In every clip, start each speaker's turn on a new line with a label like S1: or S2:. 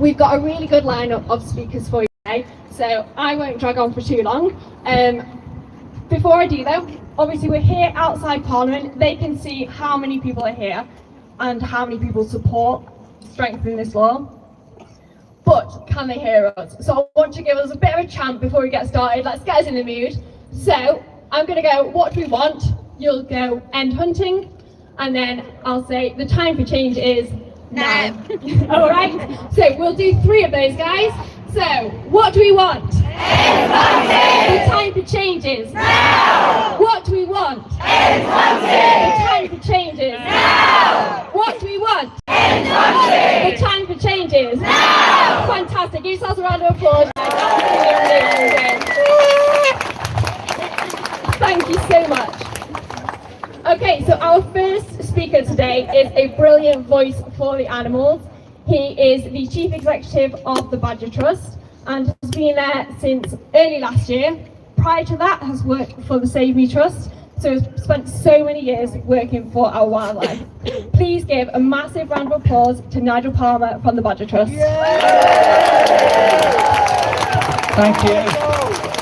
S1: We've got a really good lineup of speakers for you today, so I won't drag on for too long. Before I do though, obviously we're here outside Parliament. They can see how many people are here and how many people support strengthening this law. But can they hear us? So I want to give us a bit of a chant before we get started. Let's get us in the mood. So I'm going to go, what do we want? You'll go, end hunting. And then I'll say, the time for change is now. All right? So we'll do 3 of those, guys. So, what do we want?
S2: End hunting.
S1: The time for change is
S2: now.
S1: What do we want?
S2: End hunting.
S1: The time for change is
S2: now.
S1: What do we want?
S2: End hunting.
S1: The time for change is
S2: now.
S1: Fantastic. Give yourselves a round of applause. Thank you so much. Okay, so our first speaker today is a brilliant voice for the animals. He is the Chief Executive of the Badger Trust and has been there since early last year. Prior to that, has worked for the Save Me Trust, so has spent so many years working for our wildlife. Please give a massive round of applause to Nigel Palmer from the Badger Trust.
S3: Thank you.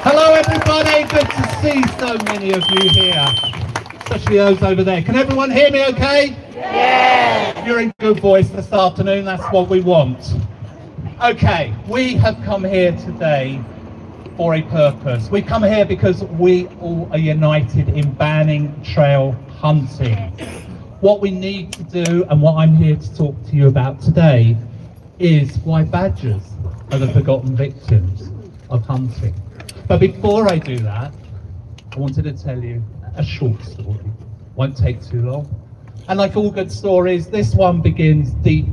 S3: Hello everybody, good to see so many of you here, especially those over there. Can everyone hear me okay?
S2: Yeah.
S3: You're in good voice this afternoon, that's what we want. Okay, we have come here today for a purpose. We come here because we all are united in banning trail hunting. What we need to do, and what I'm here to talk to you about today, is why badgers are the forgotten victims of hunting. But before I do that, I wanted to tell you a short story. Won't take too long. And like all good stories, this one begins deep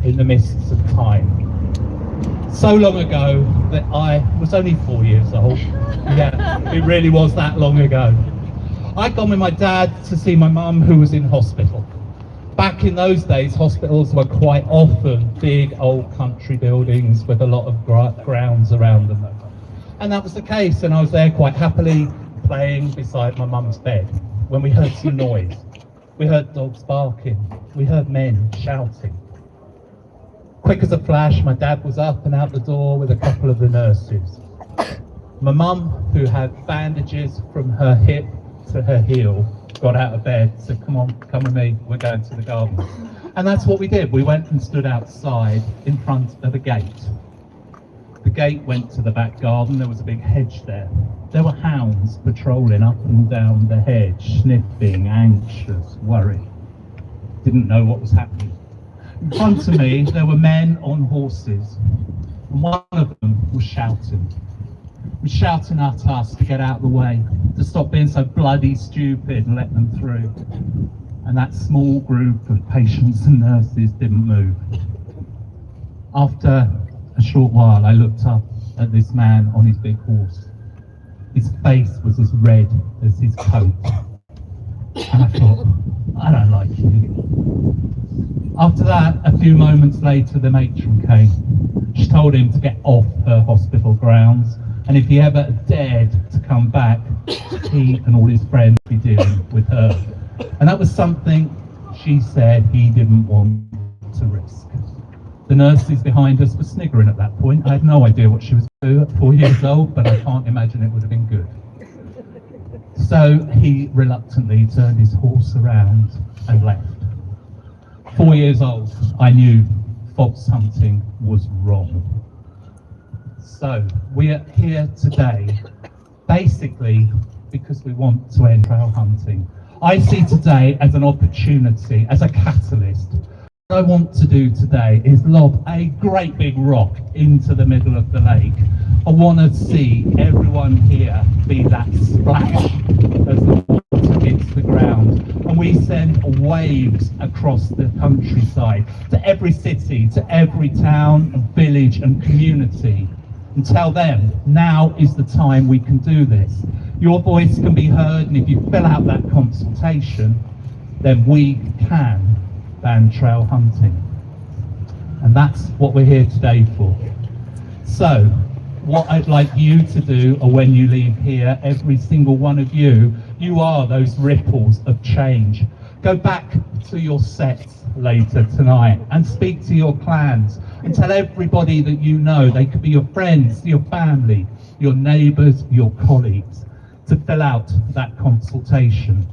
S3: in the mists of time. So long ago that I was only 4 years old. Yeah, it really was that long ago. I'd gone with my dad to see my mum, who was in hospital. Back in those days, hospitals were quite often big old country buildings with a lot of grounds around them. And that was the case, and I was there quite happily playing beside my mum's bed when we heard some noise. We heard dogs barking, we heard men shouting. Quick as a flash, my dad was up and out the door with a couple of the nurses. My mum, who had bandages from her hip to her heel, got out of bed, said, come on, come with me, we're going to the garden. And that's what we did. We went and stood outside in front of a gate. The gate went to the back garden, there was a big hedge there. There were hounds patrolling up and down the hedge, sniffing, anxious, worried. Didn't know what was happening. In front of me, there were men on horses, and one of them was shouting. He was shouting at us to get out of the way, to stop being so bloody stupid and let them through. And that small group of patients and nurses didn't move. After a short while, I looked up at this man on his big horse. His face was as red as his coat. And I thought, I don't like you. After that, a few moments later, the matron came. She told him to get off her hospital grounds, and if he ever dared to come back, he and all his friends would be dealing with her. And that was something she said he didn't want to risk. The nurses behind us were sniggering at that point. I had no idea what she was doing at 4 years old, but I can't imagine it would have been good. So he reluctantly turned his horse around and left. 4 years old, I knew fox hunting was wrong. So we are here today, basically because we want to end trail hunting. I see today as an opportunity, as a catalyst. What I want to do today is lob a great big rock into the middle of the lake. I want to see everyone here be that splash as the water hits the ground, and we send waves across the countryside to every city, to every town, village and community, and tell them now is the time we can do this. Your voice can be heard, and if you fill out that consultation, then we can ban trail hunting. And that's what we're here today for. So what I'd like you to do, or when you leave here, every single one of you, you are those ripples of change. Go back to your sets later tonight and speak to your clans and tell everybody that you know, they could be your friends, your family, your neighbours, your colleagues, to fill out that consultation.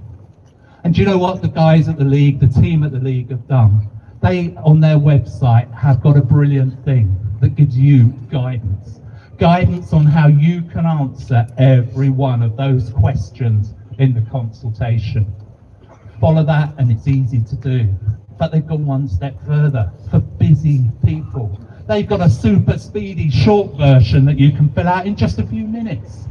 S3: And do you know what the guys at the League, the team at the League have done? They, on their website, have got a brilliant thing that gives you guidance. Guidance on how you can answer every one of those questions in the consultation. Follow that and it's easy to do. But they've gone one step further for busy people. They've got a super speedy short version that you can fill out in just a few minutes.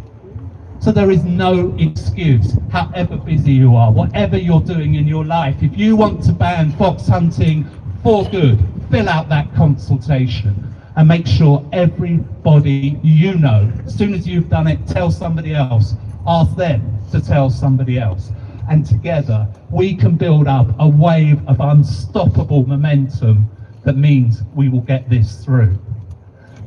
S3: So there is no excuse, however busy you are, whatever you're doing in your life. If you want to ban fox hunting for good, fill out that consultation and make sure everybody you know, as soon as you've done it, tell somebody else, ask them to tell somebody else. And together we can build up a wave of unstoppable momentum that means we will get this through.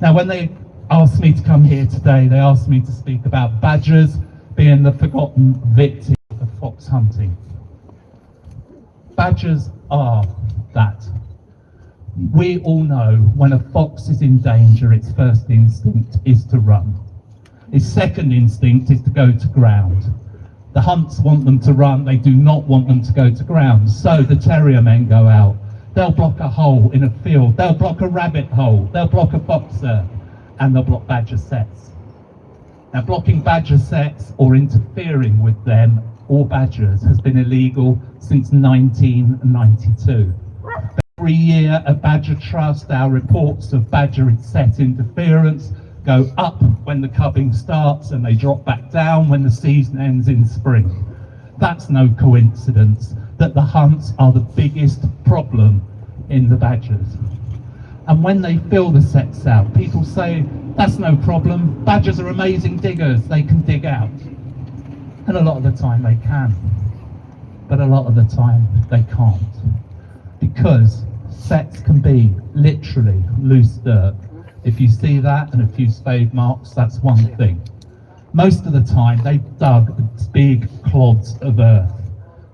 S3: Now, when they asked me to come here today, they asked me to speak about badgers being the forgotten victim of fox hunting. Badgers are that. We all know when a fox is in danger, its first instinct is to run. Its second instinct is to go to ground. The hunts want them to run, they do not want them to go to ground. So the terrier men go out. They'll block a hole in a field, they'll block a rabbit hole, they'll block a fox there, and they'll block badger sets. Now, blocking badger sets or interfering with them or badgers has been illegal since 1992. Every year at Badger Trust, our reports of badger set interference go up when the cubbing starts and they drop back down when the season ends in spring. That's no coincidence that the hunts are the biggest problem in the badgers. And when they fill the sets out, people say, that's no problem, badgers are amazing diggers, they can dig out. And a lot of the time they can, but a lot of the time they can't. Because sets can be literally loose dirt. If you see that and a few spade marks, that's one thing. Most of the time they've dug big clods of earth.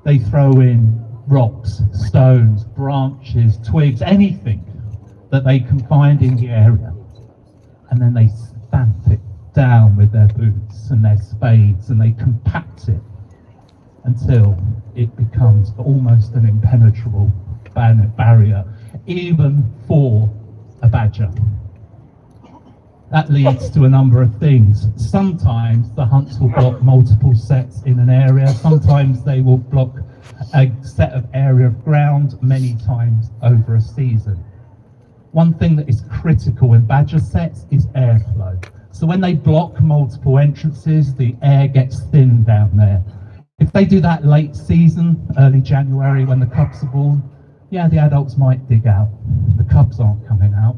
S3: They throw in rocks, stones, branches, twigs, anything that they can find in the area. And then they stamp it down with their boots and their spades and they compact it until it becomes almost an impenetrable barrier, even for a badger. That leads to a number of things. Sometimes the hunts will block multiple sets in an area. Sometimes they will block a set of area of ground many times over a season. One thing that is critical in badger sets is airflow. So when they block multiple entrances, the air gets thin down there. If they do that late season, early January when the cubs are born, yeah, the adults might dig out. The cubs aren't coming out.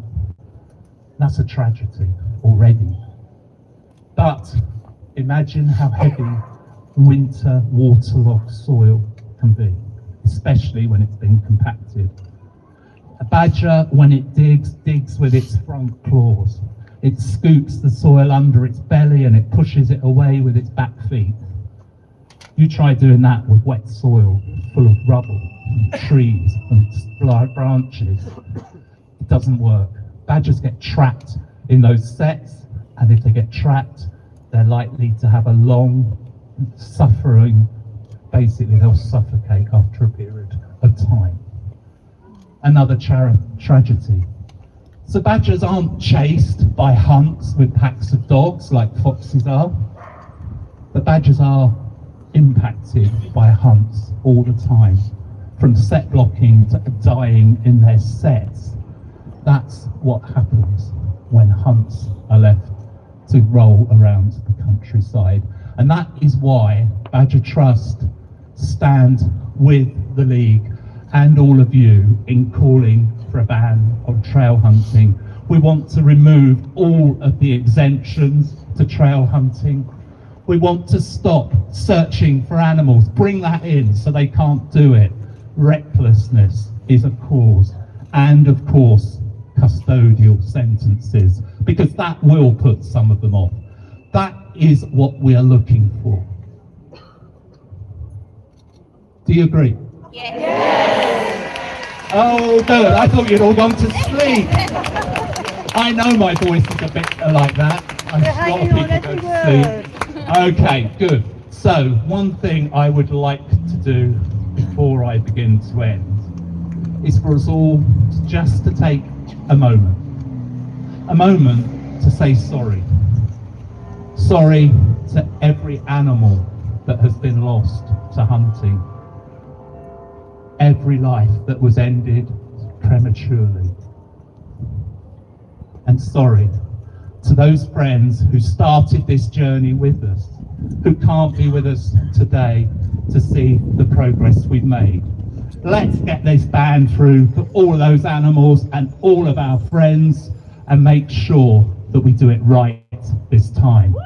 S3: That's a tragedy already. But imagine how heavy winter waterlogged soil can be, especially when it's been compacted. A badger, when it digs with its front claws. It scoops the soil under its belly and it pushes it away with its back feet. You try doing that with wet soil full of rubble, trees and branches. It doesn't work. Badgers get trapped in those sets, and if they get trapped, they're likely to have a long suffering, basically they'll suffocate after a period of time. Another tragedy. So badgers aren't chased by hunts with packs of dogs like foxes are, but badgers are impacted by hunts all the time, from set blocking to dying in their sets. That's what happens when hunts are left to roll around the countryside. And that is why Badger Trust stand with the League and all of you in calling for a ban on trail hunting. We want to remove all of the exemptions to trail hunting. We want to stop searching for animals, bring that in so they can't do it. Recklessness is a cause, and of course custodial sentences, because that will put some of them off. That is what we are looking for. Do you agree?
S2: Yes.
S3: Oh, good. I thought you'd all gone to sleep. I know my voice is a bit like that. A lot of people go to sleep. Okay, good. So, one thing I would like to do before I begin to end is for us all just to take a moment to say sorry. Sorry to every animal that has been lost to hunting. Every life that was ended prematurely. And sorry to those friends who started this journey with us, who can't be with us today to see the progress we've made. Let's get this band through for all of those animals and all of our friends and make sure that we do it right this time.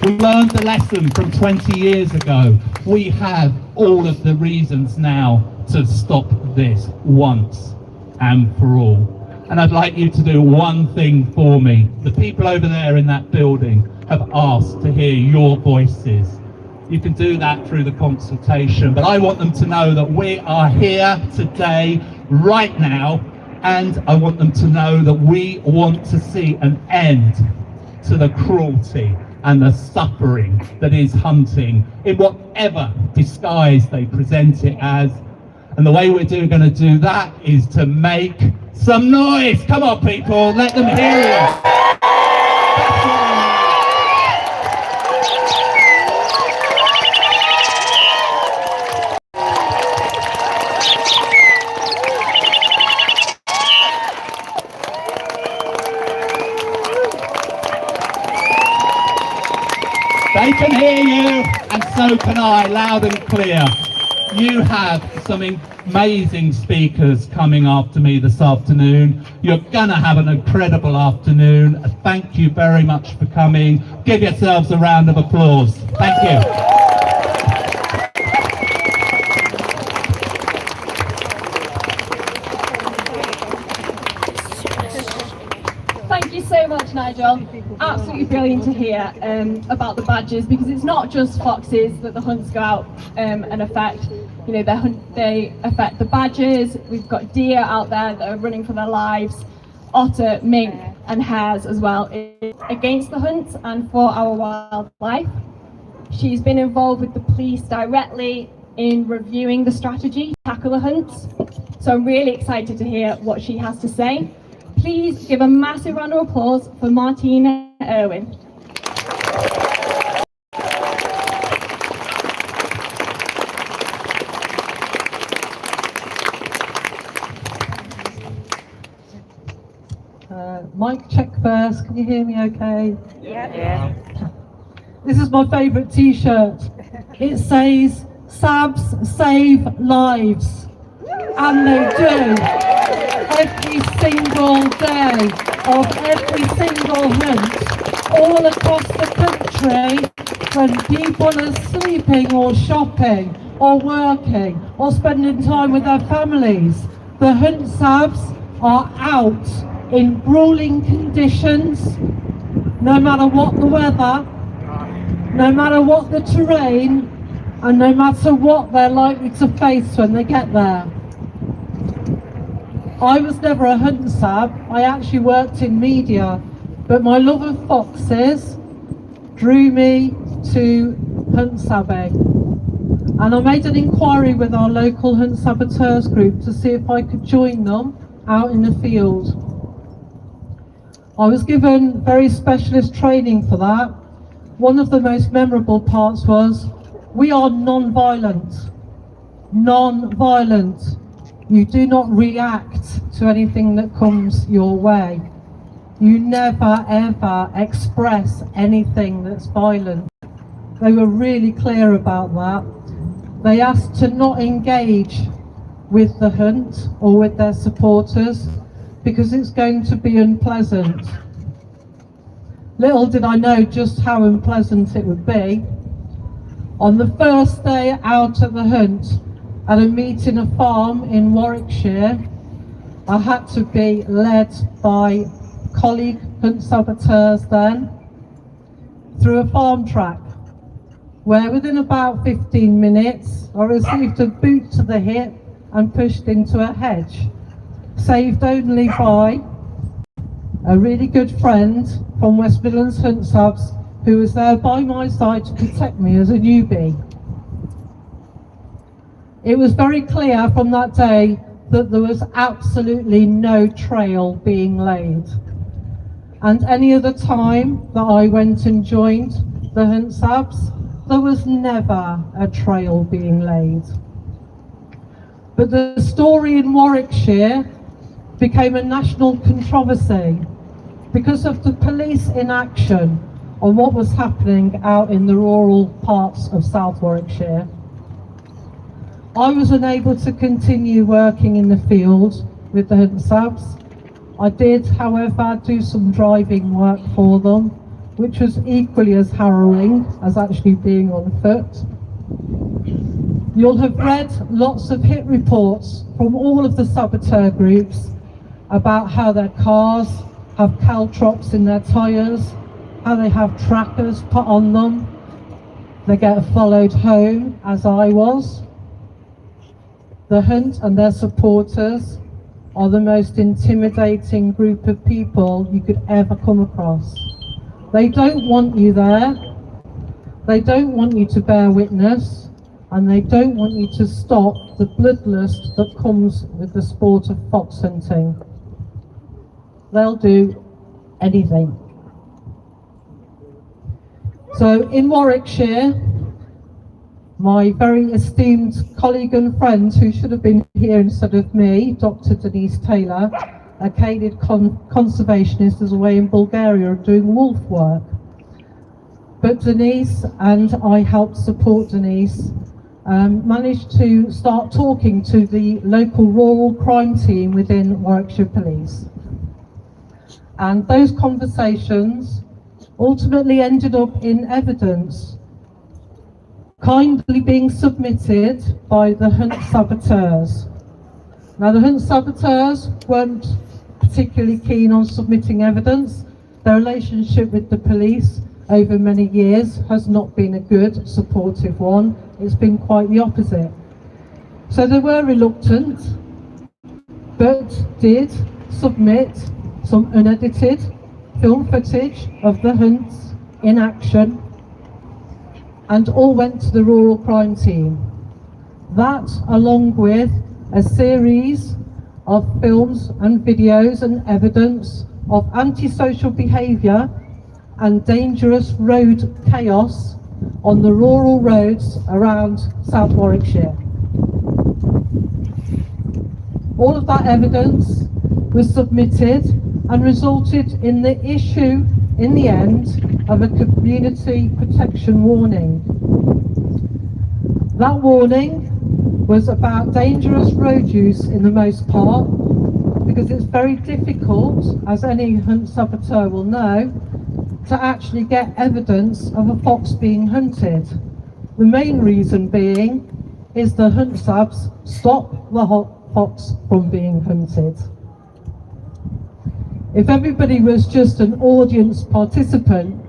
S3: We learned the lesson from 20 years ago. We have all of the reasons now to stop this once and for all. And I'd like you to do one thing for me. The people over there in that building have asked to hear your voices. You can do that through the consultation, but I want them to know that we are here today, right now, and I want them to know that we want to see an end to the cruelty and the suffering that is hunting in whatever disguise they present it as. And the way we're going to do that is to make some noise. Come on, people, let them hear you. They can hear you, and so can I, loud and clear. You have some amazing speakers coming after me this afternoon. You're going to have an incredible afternoon. Thank you very much for coming. Give yourselves a round of applause. Thank you.
S1: Thank you so much, Nigel. Absolutely brilliant to hear about the badgers, because it's not just foxes that the hunts go out and affect. You know, they affect the badgers. We've got deer out there that are running for their lives, otter, mink and hares as well, against the hunts and for our wildlife. She's been involved with the police directly in reviewing the strategy to tackle the hunts. So I'm really excited to hear what she has to say. Please give a massive round of applause for Martina Irwin.
S4: Mic check first. Can you hear me okay?
S2: Yeah.
S4: This is my favourite t-shirt. It says, "Sabs save lives." And they do. Every single day of every single hunt, all across the country, when people are sleeping or shopping or working or spending time with their families, the hunt sabs are out in grueling conditions, no matter what the weather, no matter what the terrain, and no matter what they're likely to face when they get there. I was never a hunt sab. I actually worked in media, but my love of foxes drew me to hunt sabbing. And I made an inquiry with our local hunt saboteurs group to see if I could join them out in the field. I was given very specialist training for that. One of the most memorable parts was, we are non-violent. Non-violent. You do not react to anything that comes your way. You never ever express anything that's violent. They were really clear about that. They asked to not engage with the hunt or with their supporters because it's going to be unpleasant. Little did I know just how unpleasant it would be. On the first day out at the hunt, at a meet in a farm in Warwickshire, I had to be led by colleague hunt saboteurs then, through a farm track, where within about 15 minutes I received a boot to the hip and pushed into a hedge, saved only by a really good friend from West Midlands Hunt Subs who was there by my side to protect me as a newbie. It was very clear from that day that there was absolutely no trail being laid. And any other time that I went and joined the Hunt Subs, there was never a trail being laid. But the story in Warwickshire became a national controversy because of the police inaction on what was happening out in the rural parts of South Warwickshire. I was unable to continue working in the field with the Hunt Subs. I did, however, do some driving work for them, which was equally as harrowing as actually being on foot. You'll have read lots of hit reports from all of the saboteur groups about how their cars have caltrops in their tyres, how they have trackers put on them, they get followed home, as I was. The Hunt and their supporters are the most intimidating group of people you could ever come across. They don't want you there, they don't want you to bear witness, and they don't want you to stop the bloodlust that comes with the sport of fox hunting. They'll do anything. So in Warwickshire, my very esteemed colleague and friend, who should have been here instead of me, Dr. Denise Taylor, a Canid conservationist, is away in Bulgaria doing wolf work. But Denise, and I helped support Denise, managed to start talking to the local rural crime team within Warwickshire Police. And those conversations ultimately ended up in evidence kindly being submitted by the Hunt saboteurs. Now, the Hunt saboteurs weren't particularly keen on submitting evidence. Their relationship with the police over many years has not been a good, supportive one. It's been quite the opposite. So they were reluctant, but did submit some unedited film footage of the hunts in action, and all went to the rural crime team. That, along with a series of films and videos and evidence of antisocial behaviour and dangerous road chaos on the rural roads around South Warwickshire. All of that evidence was submitted and resulted in the issue, in the end, of a community protection warning. That warning was about dangerous road use in the most part, because it's very difficult, as any hunt saboteur will know, to actually get evidence of a fox being hunted. The main reason being is the hunt subs stop the fox from being hunted. If everybody was just an audience participant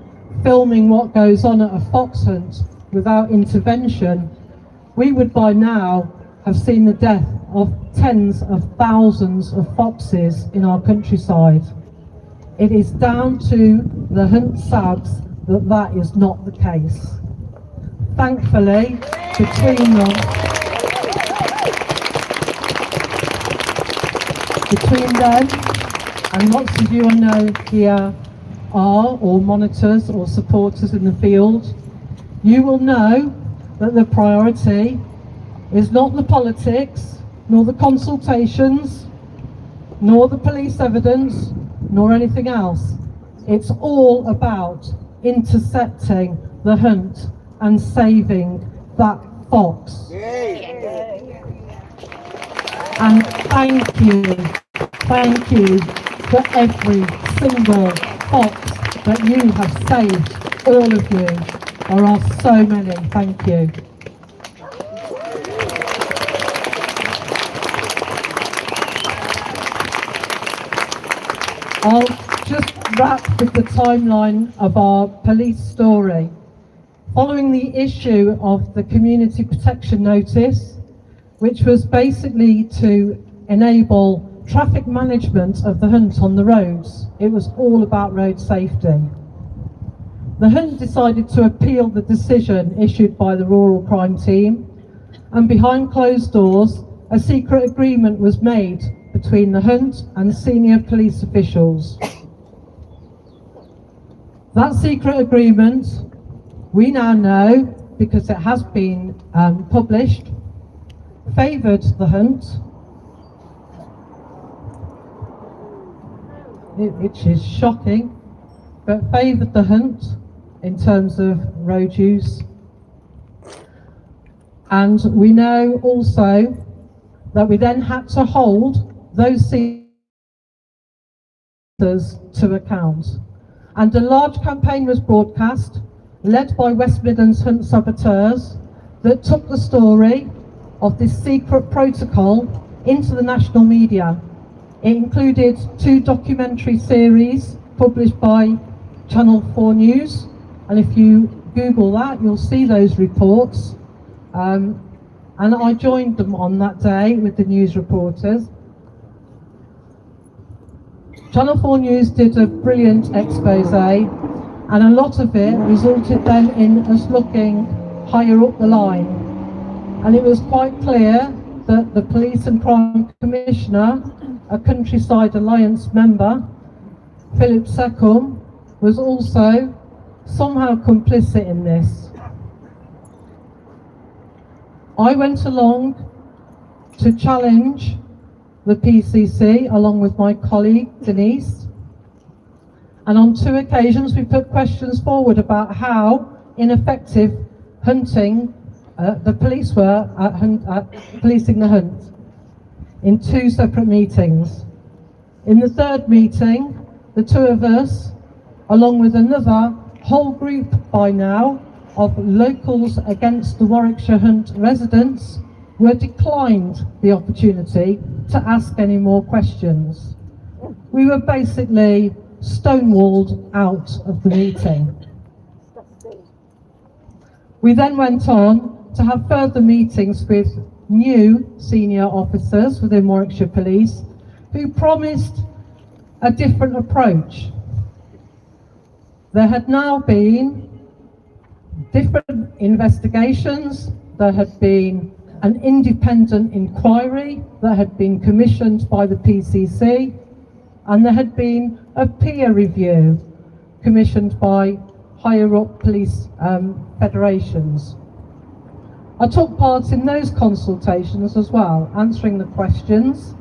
S4: filming what goes on at a fox hunt without intervention, we would by now have seen the death of tens of thousands of foxes in our countryside. It is down to the hunt subs that that is not the case. Thankfully, between them, and lots of you I know here are or monitors or supporters in the field, you will know that the priority is not the politics, nor the consultations, nor the police evidence, nor anything else. It's all about intercepting the hunt and saving that fox. And thank you for every single fox that you have saved, all of you. There are so many, thank you. just wrap with the timeline of our police story. Following the issue of the community protection notice, which was basically to enable traffic management of the hunt on the roads. It was all about road safety. The hunt decided to appeal the decision issued by the rural crime team, and behind closed doors, a secret agreement was made between the hunt and senior police officials. That secret agreement, we now know, because it has been published, favoured the hunt, which is shocking, but favoured the hunt in terms of road use. And we know also that we then had to hold those to account. And a large campaign was broadcast, led by West Midlands Hunt Saboteurs, that took the story of this secret protocol into the national media. It included 2 documentary series published by Channel 4 News, and if you Google that, you'll see those reports. And I joined them on that day with the news reporters. Channel 4 News did a brilliant expose, and a lot of it resulted then in us looking higher up the line. And it was quite clear that the Police and Crime Commissioner, a Countryside Alliance member, Chris Packham, was also somehow complicit in this. I went along to challenge the PCC along with my colleague Denise, and on 2 occasions we put questions forward about how ineffective hunting the police were at policing the hunt in 2 separate meetings. In the 3rd meeting, the 2 of us, along with another whole group by now of locals against the Warwickshire Hunt residents, were declined the opportunity to ask any more questions. We were basically stonewalled out of the meeting. We then went on to have further meetings with new senior officers within Warwickshire Police who promised a different approach. There had now been different investigations, there had been an independent inquiry that had been commissioned by the PCC, and there had been a peer review commissioned by higher up police federations. I took part in those consultations as well, answering the questions.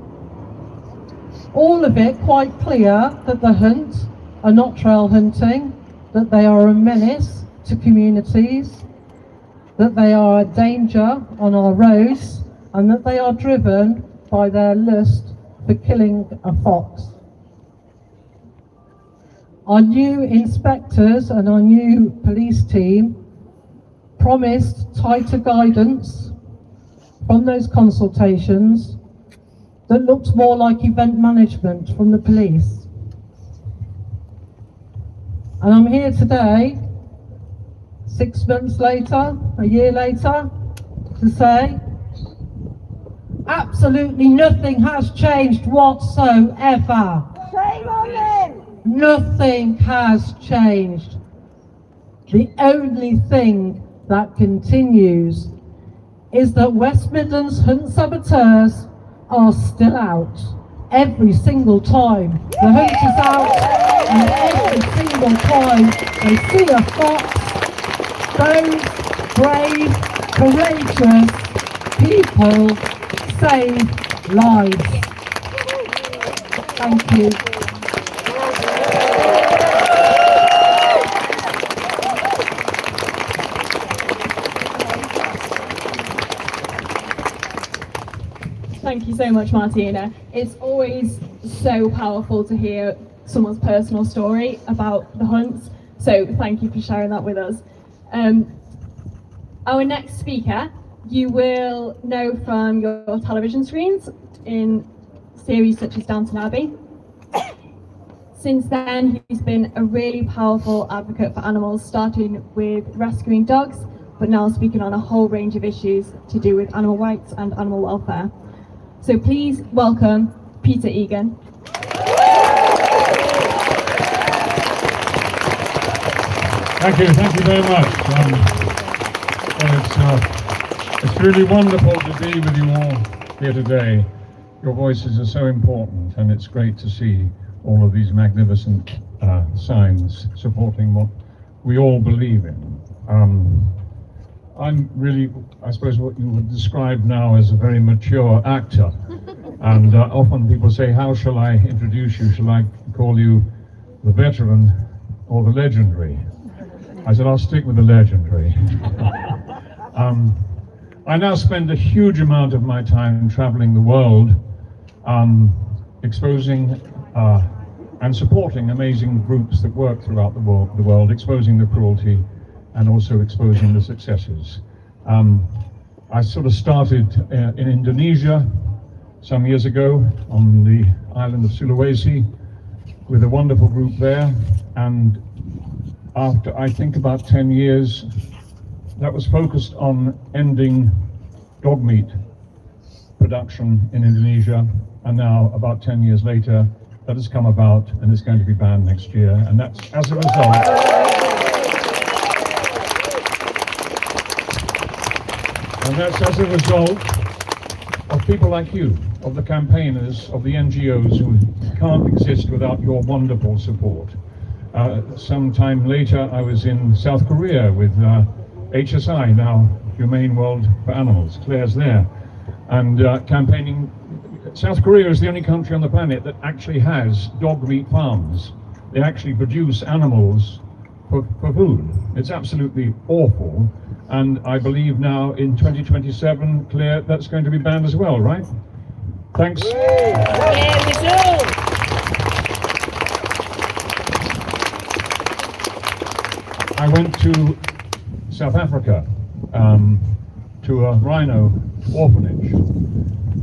S4: All of it quite clear that the hunt are not trail hunting, that they are a menace to communities, that they are a danger on our roads, and that they are driven by their lust for killing a fox. Our new inspectors and our new police team promised tighter guidance from those consultations that looked more like event management from the police. And I'm here today, 6 months later, a year later, to say absolutely nothing has changed whatsoever.
S2: Shame on them!
S4: Nothing has changed. The only thing that continues is that West Midlands Hunt Saboteurs are still out every single time the hunt is out, and every single time they see a fox, those brave, courageous people save lives. Thank you.
S1: Thank you so much, Martina. It's always so powerful to hear someone's personal story about the hunts, so thank you for sharing that with us. Our next speaker, you will know from your television screens in series such as Downton Abbey. Since then, he's been a really powerful advocate for animals, starting with rescuing dogs, but now speaking on a whole range of issues to do with animal rights and animal welfare. So please welcome Peter Egan.
S5: Thank you very much. It's really wonderful to be with you all here today. Your voices are so important, and it's great to see all of these magnificent signs supporting what we all believe in. I'm really, I suppose, what you would describe now as a very mature actor. And often people say, how shall I introduce you? Shall I call you the veteran or the legendary? I said, I'll stick with the legendary. I now spend a huge amount of my time traveling the world, exposing and supporting amazing groups that work throughout the world, exposing the cruelty and also exposing the successes. I sort of started in Indonesia some years ago on the island of Sulawesi with a wonderful group there, and after I think about 10 years, that was focused on ending dog meat production in Indonesia, and now about 10 years later that has come about and it's going to be banned next year, and that's as a result of people like you, of the campaigners, of the NGOs who can't exist without your wonderful support. Some time later I was in South Korea with HSI, now Humane World for Animals. Claire's there, and campaigning. South Korea is the only country on the planet that actually has dog meat farms. They actually produce animals for food. It's absolutely awful, and I believe now in 2027, Claire, that's going to be banned as well, right? Thanks. I went to South Africa to a rhino orphanage,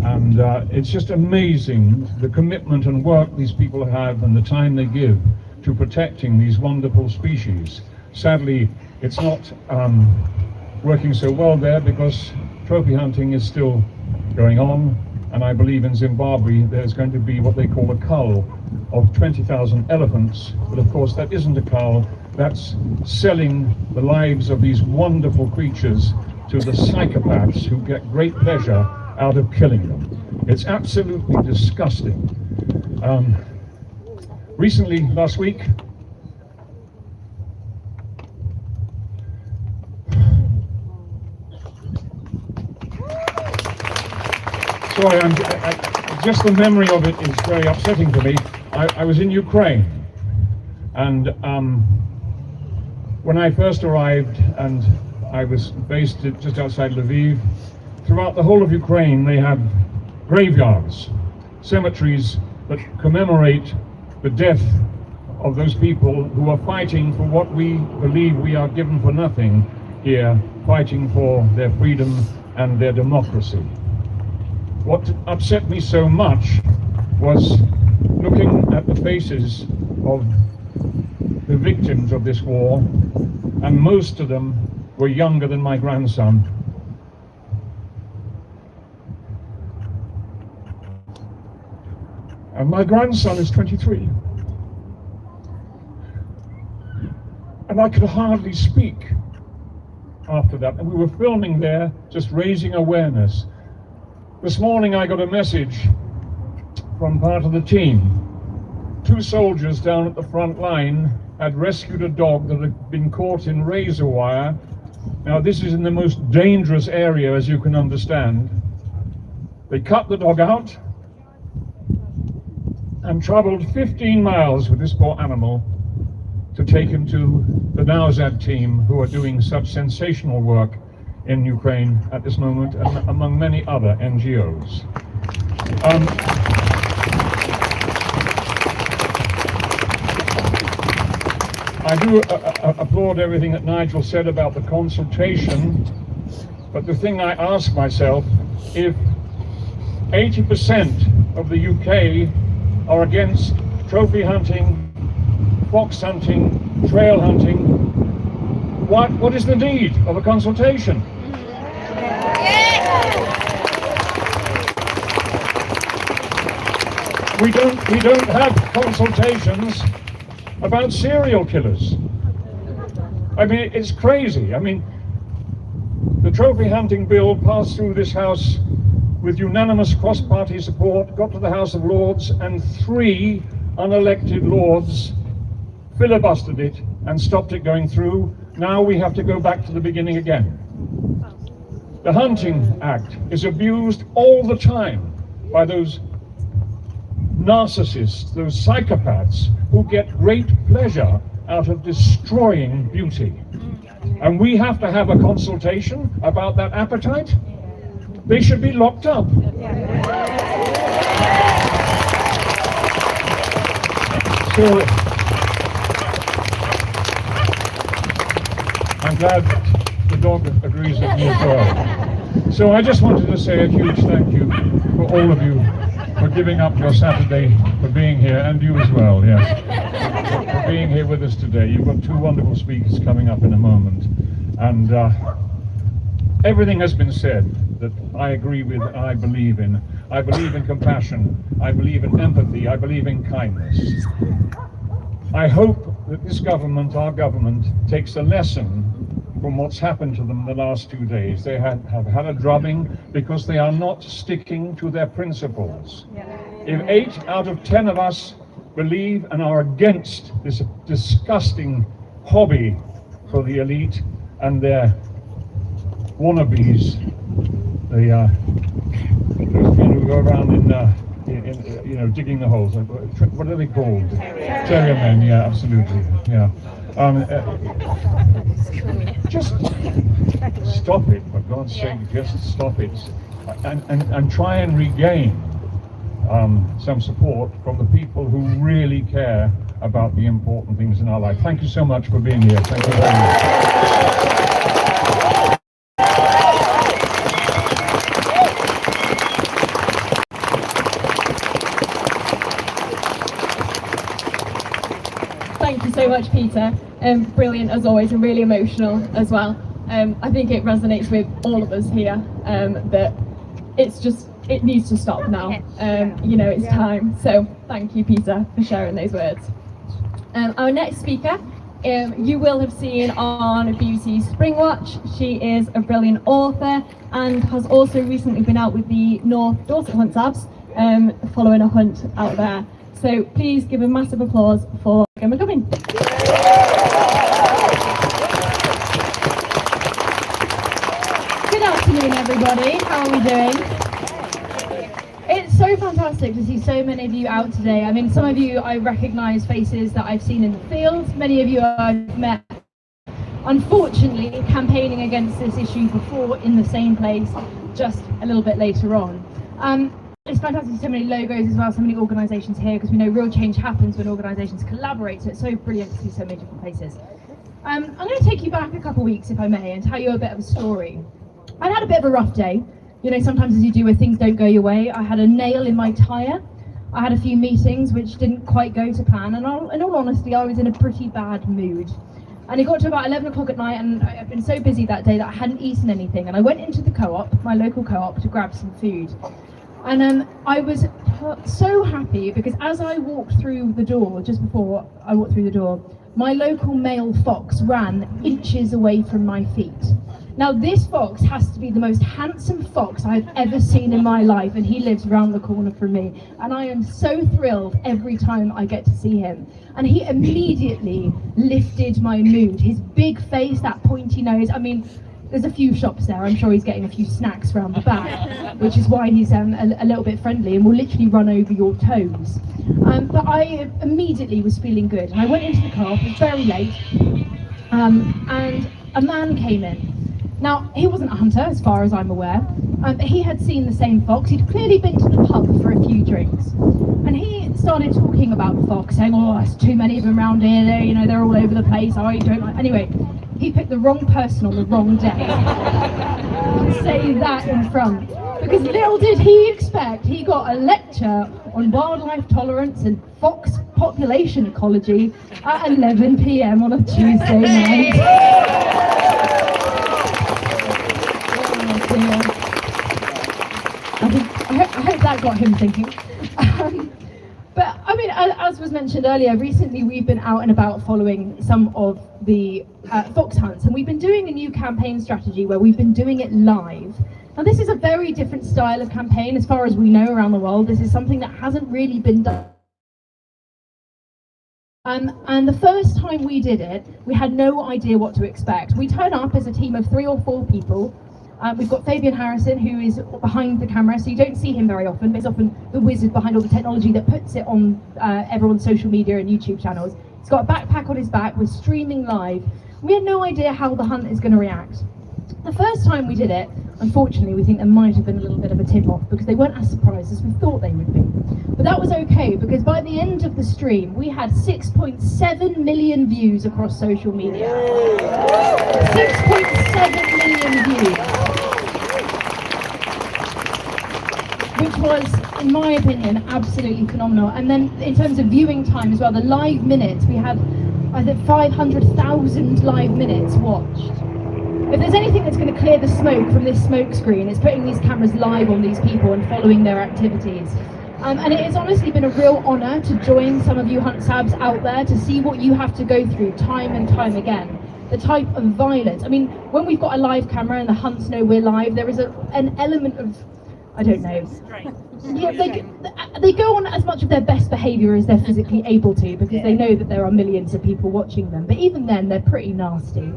S5: and it's just amazing the commitment and work these people have and the time they give to protecting these wonderful species. Sadly, it's not working so well there because trophy hunting is still going on, and I believe in Zimbabwe there's going to be what they call a cull of 20,000 elephants, but of course that isn't a cull. That's selling the lives of these wonderful creatures to the psychopaths who get great pleasure out of killing them. It's absolutely disgusting. Recently, last week, sorry, just the memory of it is very upsetting to me. I was in Ukraine, and when I first arrived, and I was based just outside Lviv, throughout the whole of Ukraine they have graveyards, cemeteries that commemorate the death of those people who are fighting for what we believe we are given for nothing here, fighting for their freedom and their democracy. What upset me so much was looking at the faces of the victims of this war, and most of them were younger than my grandson. And my grandson is 23. And I could hardly speak after that. And we were filming there, just raising awareness. This morning I got a message from part of the team. 2 soldiers down at the front line had rescued a dog that had been caught in razor wire. Now this is in the most dangerous area, as you can understand. They cut the dog out and traveled 15 miles with this poor animal to take him to the Nowzad team, who are doing such sensational work in Ukraine at this moment, and among many other NGOs. I do applaud everything that Nigel said about the consultation, but the thing I ask myself, if 80% of the UK are against trophy hunting fox hunting, trail hunting. What is the need of a consultation? We don't have consultations about serial killers. I mean, it's crazy. I mean, the trophy hunting bill passed through this House with unanimous cross-party support, got to the House of Lords, and 3 unelected Lords filibustered it and stopped it going through. Now we have to go back to the beginning again. The Hunting Act is abused all the time by those narcissists, those psychopaths who get great pleasure out of destroying beauty. And we have to have a consultation about that appetite. They should be locked up. So I'm glad the dog agrees with me as well. So I just wanted to say a huge thank you for all of you for giving up your Saturday, for being here, and you as well, yes, for being here with us today. You've got 2 wonderful speakers coming up in a moment, and everything has been said that I agree with, I believe in. I believe in compassion, I believe in empathy, I believe in kindness. I hope that this government, our government, takes a lesson from what's happened to them the last 2 days. They have had a drubbing because they are not sticking to their principles. If 8 out of 10 of us believe and are against this disgusting hobby for the elite and their wannabes, those men who go around in digging the holes. What are they called? Terrier men. Yeah, absolutely. Yeah. Just stop it, for God's sake, just stop it, and try and regain some support from the people who really care about the important things in our life. Thank you so much for being here. Thank you very much.
S1: Thank you so much, Peter. Brilliant as always, and really emotional as well. I think it resonates with all of us here that it needs to stop now. It's time. So thank you, Peter, for sharing those words. Our next speaker, you will have seen on BBC's Spring Watch. She is a brilliant author and has also recently been out with the North Dorset Hunt Sabs, following a hunt out there. So please give a massive applause for Emma Cumming. Good afternoon, everybody. How are we doing? It's so fantastic to see so many of you out today. I mean, some of you I recognise faces that I've seen in the field. Many of you I've met, unfortunately, campaigning against this issue before in the same place, just a little bit later on. It's fantastic to see so many logos as well, so many organisations here, because we know real change happens when organisations collaborate, so it's so brilliant to see so many different places. I'm going to take you back a couple of weeks, if I may, and tell you a bit of a story. I had a bit of a rough day. You know, sometimes as you do when things don't go your way. I had a nail in my tyre. I had a few meetings which didn't quite go to plan, and in all honesty, I was in a pretty bad mood. And it got to about 11 o'clock at night, and I've been so busy that day that I hadn't eaten anything, and I went into the co-op, my local co-op, to grab some food. And I was so happy because as I walked through the door, just before I walked through the door, my local male fox ran inches away from my feet. Now this fox has to be the most handsome fox I've ever seen in my life, and he lives around the corner from me, and I am so thrilled every time I get to see him. And he immediately lifted my mood. His big face, that pointy nose, I mean, there's a few shops there. I'm sure he's getting a few snacks around the back, which is why he's a little bit friendly and will literally run over your toes. But I immediately was feeling good, and I went into the car. It was very late, and a man came in. Now, he wasn't a hunter, as far as I'm aware, but he had seen the same fox. He'd clearly been to the pub for a few drinks, and he started talking about the fox, saying, "Oh, there's too many of them around here. They're all over the place. I don't like." Anyway, he picked the wrong person on the wrong day. I can say that in front, because
S6: Because little did he expect, he got a lecture on wildlife tolerance and fox population ecology at 11 p.m. on a Tuesday night. Oh dear. I hope that got him thinking. But I mean, as was mentioned earlier, recently we've been out and about following some of the fox hunts, and we've been doing a new campaign strategy where we've been doing it live. Now this is a very different style of campaign as far as we know around the world. This is something that hasn't really been done. And the first time we did it, we had no idea what to expect. We turn up as a team of 3 or 4 people. We've got Fabian Harrison, who is behind the camera, so you don't see him very often, but he's often the wizard behind all the technology that puts it on everyone's social media and YouTube channels. He's got a backpack on his back, we're streaming live. We had no idea how the hunt is going to react. The first time we did it, unfortunately, we think there might have been a little bit of a tip-off because they weren't as surprised as we thought they would be. But that was okay, because by the end of the stream, we had 6.7 million views across social media. 6.7 million views. Which was, in my opinion, absolutely phenomenal. And then in terms of viewing time as well, the live minutes, we had, I think, 500,000 live minutes watched. If there's anything that's going to clear the smoke from this smoke screen, it's putting these cameras live on these people and following their activities. And it has honestly been a real honour to join some of you Hunt Sabs out there, to see what you have to go through time and time again. The type of violence. I mean, when we've got a live camera and the hunts know we're live, there is an element of, I don't know. Yeah, they go on as much of their best behaviour as they're physically able to, because they know that there are millions of people watching them. But even then, they're pretty nasty.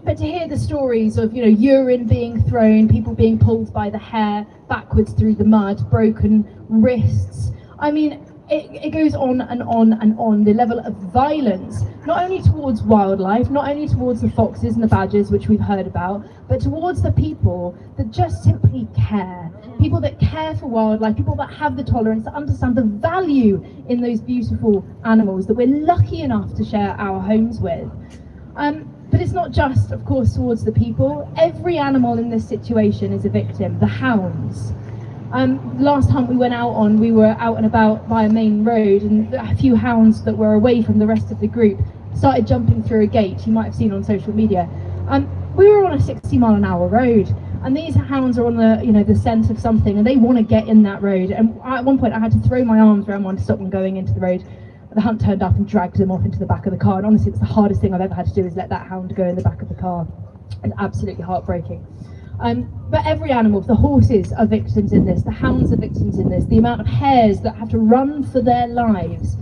S6: But to hear the stories of, you know, urine being thrown, people being pulled by the hair backwards through the mud, broken wrists, I mean, it goes on and on and on. The level of violence, not only towards wildlife, not only towards the foxes and the badgers, which we've heard about, but towards the people that just simply care. People that care for wildlife, people that have the tolerance, that understand the value in those beautiful animals that we're lucky enough to share our homes with. But it's not just, of course, towards the people. Every animal in this situation is a victim. The hounds. Last time we went out on, we were out and about by a main road, and a few hounds that were away from the rest of the group started jumping through a gate. You might have seen on social media. We were on a 60-mile-an-hour road, and these hounds are on the scent of something, and they want to get in that road. And at one point, I had to throw my arms around one to stop them going into the road. The hunt turned up and dragged them off into the back of the car, and honestly, it's the hardest thing I've ever had to do, is let that hound go in the back of the car. It's absolutely heartbreaking. But every animal, the horses are victims in this, the hounds are victims in this, the amount of hares that have to run for their lives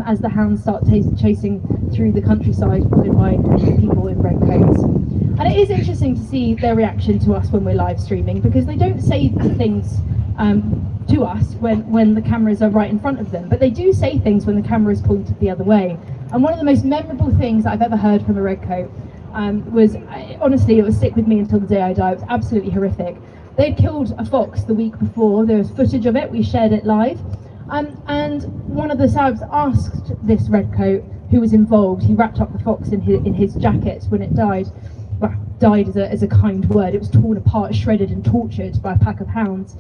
S6: as the hounds start chasing through the countryside, followed by people in red coats. And it is interesting to see their reaction to us when we're live streaming, because they don't say things to us when the cameras are right in front of them, but they do say things when the camera is pointed the other way. And one of the most memorable things that I've ever heard from a redcoat was, honestly, it will stick with me until the day I die. It was absolutely horrific. They'd killed a fox the week before. There was footage of it, we shared it live, and one of the Sabs asked this redcoat who was involved. He wrapped up the fox in his jacket when it died. Well, died as a kind word. It was torn apart, shredded and tortured by a pack of hounds.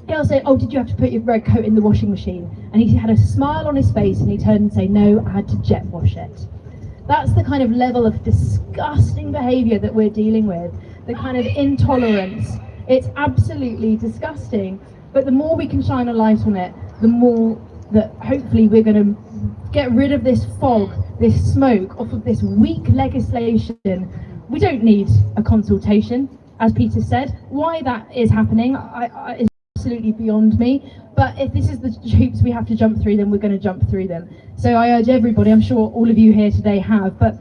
S6: He'll say, "Oh, did you have to put your red coat in the washing machine?" And he had a smile on his face, and he turned and say, "No, I had to jet wash it." That's the kind of level of disgusting behaviour that we're dealing with, the kind of intolerance. It's absolutely disgusting. But the more we can shine a light on it, the more that hopefully we're going to get rid of this fog, this smoke, off of this weak legislation. We don't need a consultation, as Peter said. Why that is happening is absolutely beyond me, but if this is the hoops we have to jump through, then we're going to jump through them. So I urge everybody, I'm sure all of you here today have, but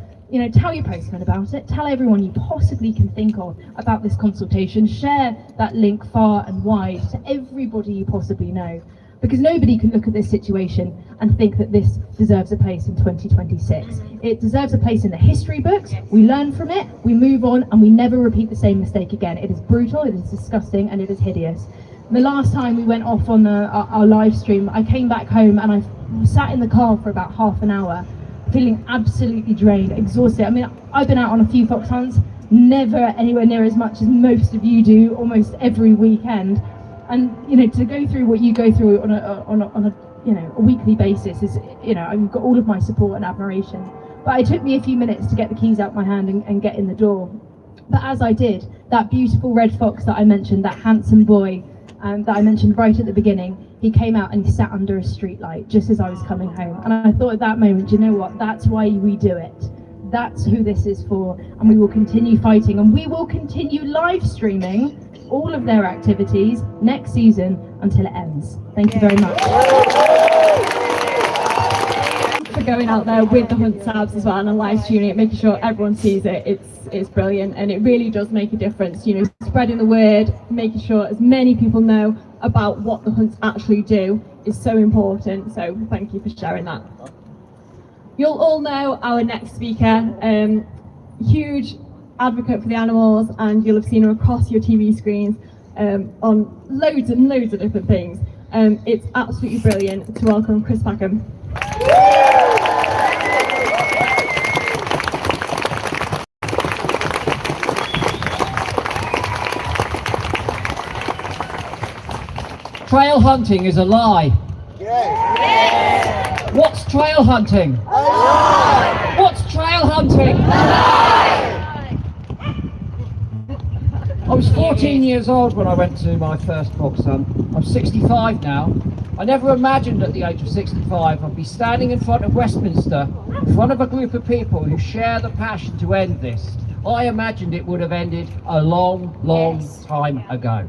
S6: tell your postman about it, tell everyone you possibly can think of about this consultation, share that link far and wide to everybody you possibly know, because nobody can look at this situation and think that this deserves a place in 2026. It deserves a place in the history books. We learn from it, we move on, and we never repeat the same mistake again. It is brutal, it is disgusting, and it is hideous. The last time we went off on our live stream, I came back home and I sat in the car for about half an hour, feeling absolutely drained, exhausted. I mean, I've been out on a few fox hunts. never anywhere near as much as most of you do almost every weekend. And you know, to go through what you go through on a you know, a weekly basis is, you know, I've got all of my support and admiration. But it took me a few minutes to get the keys out my hand and get in the door. But as I did, that beautiful red fox that I mentioned, that handsome boy that I mentioned right at the beginning, he came out and he sat under a street light just as I was coming home. And I thought at that moment, you know what, that's why we do it. That's who this is for. And we will continue fighting, and we will continue live streaming all of their activities next season until it ends. Thank you very much.
S1: For going out there with the Hunt Sabs as well and live streaming it, making sure everyone sees it, it's brilliant, and it really does make a difference. You know, spreading the word, making sure as many people know about what the hunts actually do is so important. So thank you for sharing that. You'll all know our next speaker, huge advocate for the animals, and you'll have seen her across your TV screens on loads and loads of different things. It's absolutely brilliant to welcome Chris Packham.
S7: Trail hunting is a lie. What's trail hunting? A lie. What's trail hunting? A lie. I was 14 years old when I went to my first fox hunt. I'm 65 now. I never imagined at the age of 65 I'd be standing in front of Westminster, in front of a group of people who share the passion to end this. I imagined it would have ended a long, long time ago.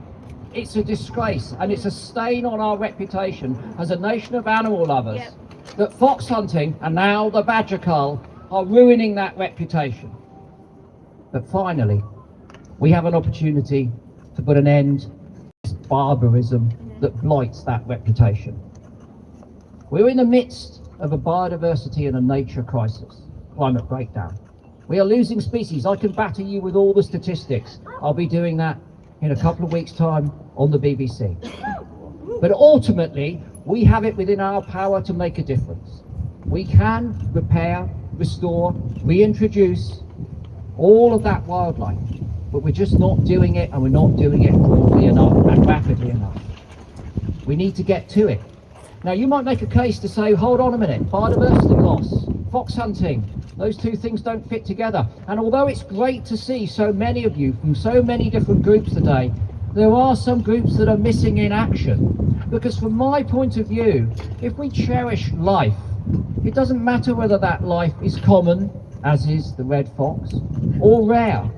S7: It's a disgrace, and it's a stain on our reputation as a nation of animal lovers that fox hunting and now the badger cull are ruining that reputation. But finally, we have an opportunity to put an end to this barbarism that blights that reputation. We're in the midst of a biodiversity and a nature crisis, climate breakdown. We are losing species. I can batter you with all the statistics. I'll be doing that in a couple of weeks' time on the BBC. But ultimately, we have it within our power to make a difference. We can repair, restore, reintroduce all of that wildlife, but we're just not doing it, and we're not doing it broadly enough and rapidly enough. We need to get to it. Now, you might make a case to say, hold on a minute, biodiversity loss, fox hunting, those two things don't fit together. And although it's great to see so many of you from so many different groups today, there are some groups that are missing in action. Because from my point of view, if we cherish life, it doesn't matter whether that life is common, as is the red fox, or rare.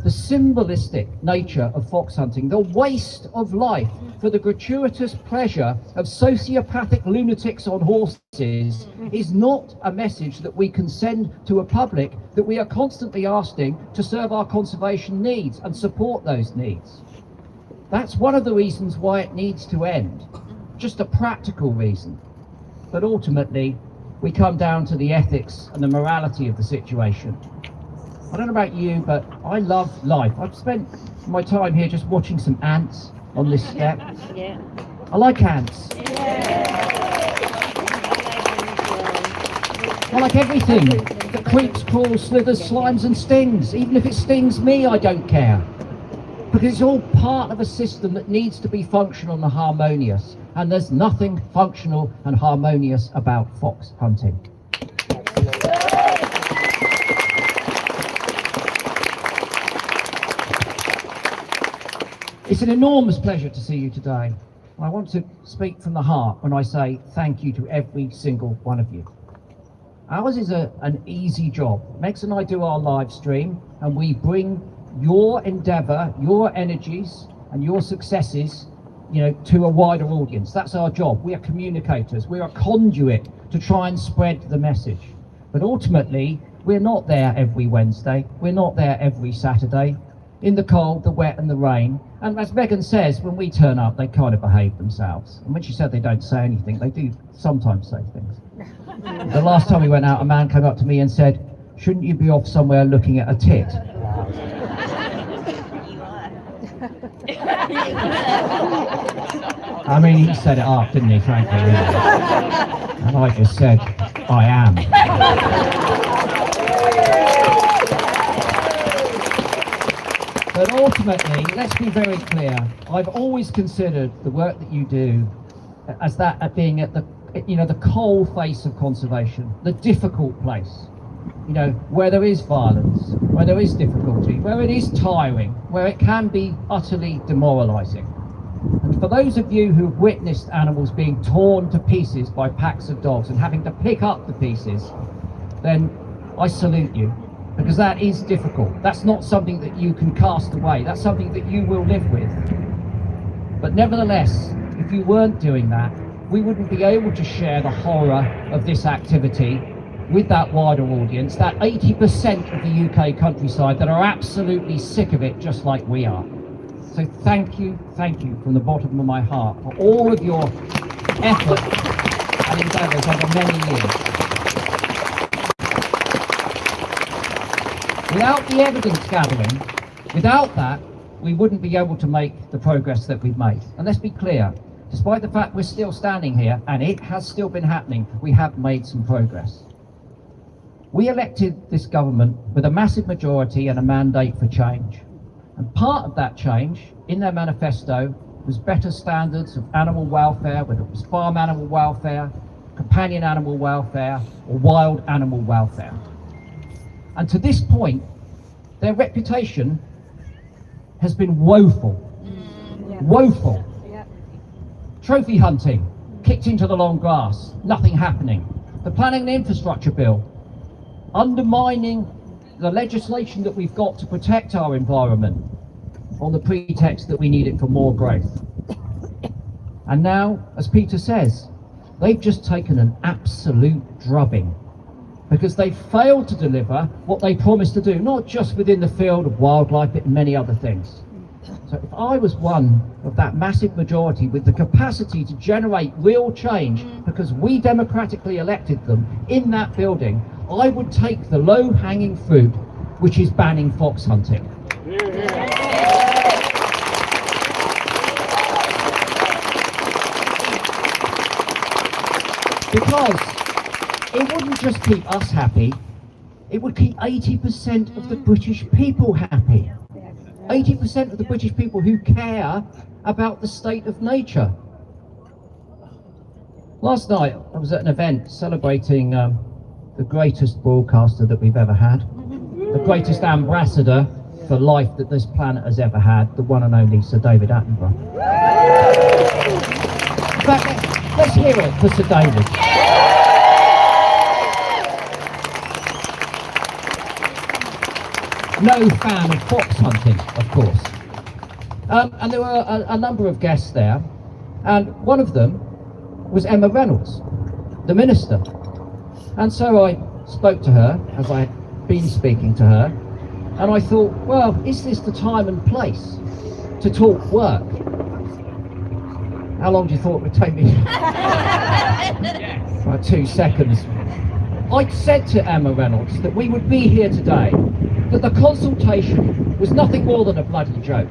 S7: The symbolistic nature of fox hunting, the waste of life for the gratuitous pleasure of sociopathic lunatics on horses, is not a message that we can send to a public that we are constantly asking to serve our conservation needs and support those needs. That's one of the reasons why it needs to end, just a practical reason. But ultimately, we come down to the ethics and the morality of the situation. I don't know about you, but I love life. I've spent my time here just watching some ants on this step. I like ants. I like everything that creeps, crawls, slithers, slimes and stings. Even if it stings me, I don't care. Because it's all part of a system that needs to be functional and harmonious. And there's nothing functional and harmonious about fox hunting. It's an enormous pleasure to see you today. I want to speak from the heart when I say thank you to every single one of you. Ours is an easy job. Megs and I do our live stream, and we bring your endeavour, your energies and your successes, to a wider audience. That's our job. We are communicators. We're a conduit to try and spread the message. But ultimately, we're not there every Wednesday. We're not there every Saturday. In the cold, the wet and the rain. And as Megan says, when we turn up, they kind of behave themselves. And when she said they don't say anything, they do sometimes say things. The last time we went out, a man came up to me and said, "Shouldn't you be off somewhere looking at a tit?" I mean, he set it up, didn't he, frankly? Really? And I just said, I am. But ultimately, let's be very clear. I've always considered the work that you do as being at the coal face of conservation, the difficult place. Where there is violence, where there is difficulty, where it is tiring, where it can be utterly demoralising. And for those of you who've witnessed animals being torn to pieces by packs of dogs and having to pick up the pieces, then I salute you, because that is difficult. That's not something that you can cast away. That's something that you will live with. But nevertheless, if you weren't doing that, we wouldn't be able to share the horror of this activity with that wider audience, that 80% of the UK countryside that are absolutely sick of it, just like we are. So thank you from the bottom of my heart for all of your effort and endeavours over many years. Without the evidence gathering, without that, we wouldn't be able to make the progress that we've made. And let's be clear, despite the fact we're still standing here, and it has still been happening, we have made some progress. We elected this government with a massive majority and a mandate for change. And part of that change, in their manifesto, was better standards of animal welfare, whether it was farm animal welfare, companion animal welfare, or wild animal welfare. And to this point, their reputation has been woeful. Woeful. Trophy hunting, kicked into the long grass, nothing happening. The Planning and Infrastructure Bill, undermining the legislation that we've got to protect our environment on the pretext that we need it for more growth. And now, as Peter says, they've just taken an absolute drubbing because they failed to deliver what they promised to do, not just within the field of wildlife, but many other things. So if I was one of that massive majority with the capacity to generate real change because we democratically elected them in that building, I would take the low-hanging fruit, which is banning fox hunting. Because it wouldn't just keep us happy, it would keep 80% of the British people happy. 80% of the British people who care about the state of nature. Last night I was at an event celebrating the greatest broadcaster that we've ever had, the greatest ambassador for life that this planet has ever had, the one and only Sir David Attenborough. In fact, let's hear it for Sir David. No fan of fox hunting, of course. And there were a number of guests there, and one of them was Emma Reynolds, the minister. And so I spoke to her, as I had been speaking to her, and I thought, well, is this the time and place to talk work? How long do you thought it would take me? About 2 seconds. I said to Emma Reynolds that we would be here today, that the consultation was nothing more than a bloody joke.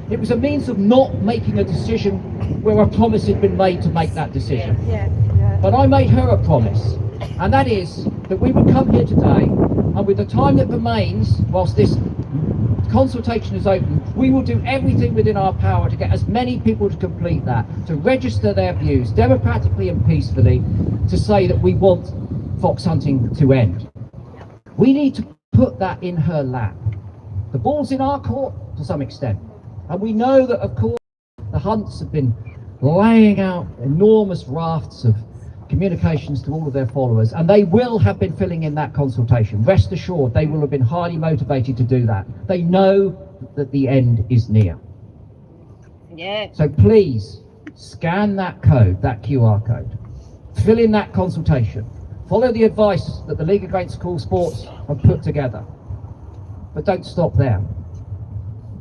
S7: It was a means of not making a decision where a promise had been made to make that decision. But I made her a promise, and that is that we would come here today, and with the time that remains, whilst this consultation is open, we will do everything within our power to get as many people to complete that, to register their views democratically and peacefully, to say that we want fox hunting to end. We need to put that in her lap. The ball's in our court to some extent, and we know that, of course, the hunts have been laying out enormous rafts of communications to all of their followers, and they will have been filling in that consultation. Rest assured, they will have been highly motivated to do that. They know that the end is near. So please scan that code, that QR code, fill in that consultation, follow the advice that the League Against Cruel Sports have put together, but don't stop there.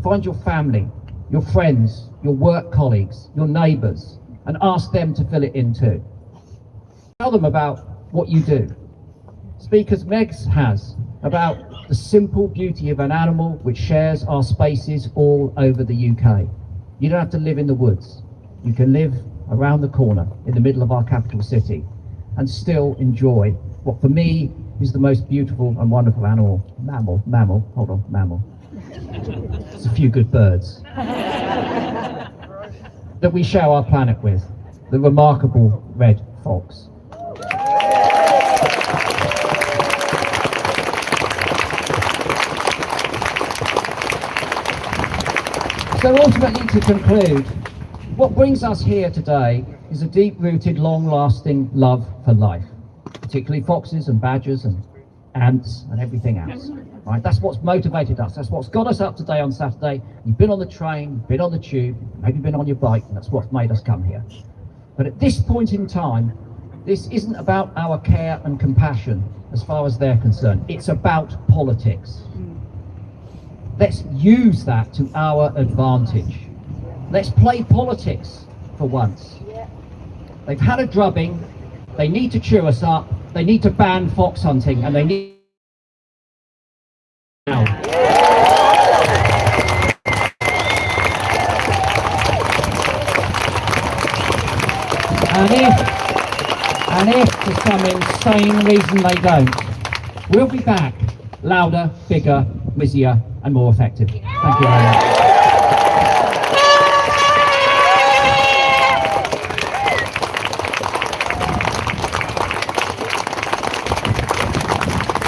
S7: Find your family, your friends, your work colleagues, your neighbours, and ask them to fill it in too. Tell them about what you do. Speak as Megs has about the simple beauty of an animal which shares our spaces all over the UK. You don't have to live in the woods. You can live around the corner in the middle of our capital city and still enjoy what for me is the most beautiful and wonderful mammal It's a few good birds that we share our planet with, the remarkable red fox. So ultimately, to conclude, what brings us here today is a deep-rooted, long-lasting love for life, particularly foxes and badgers and ants and everything else. Right? That's what's motivated us. That's what's got us up today on Saturday. You've been on the train, you've been on the tube, maybe been on your bike, and that's what's made us come here. But at this point in time, this isn't about our care and compassion as far as they're concerned. It's about politics. Let's use that to our advantage. Let's play politics for once. They've had a drubbing, they need to cheer us up, they need to ban fox hunting, and they need now. And if for some insane reason they don't, we'll be back, louder, bigger, whizzier, and more effective. Thank you very much.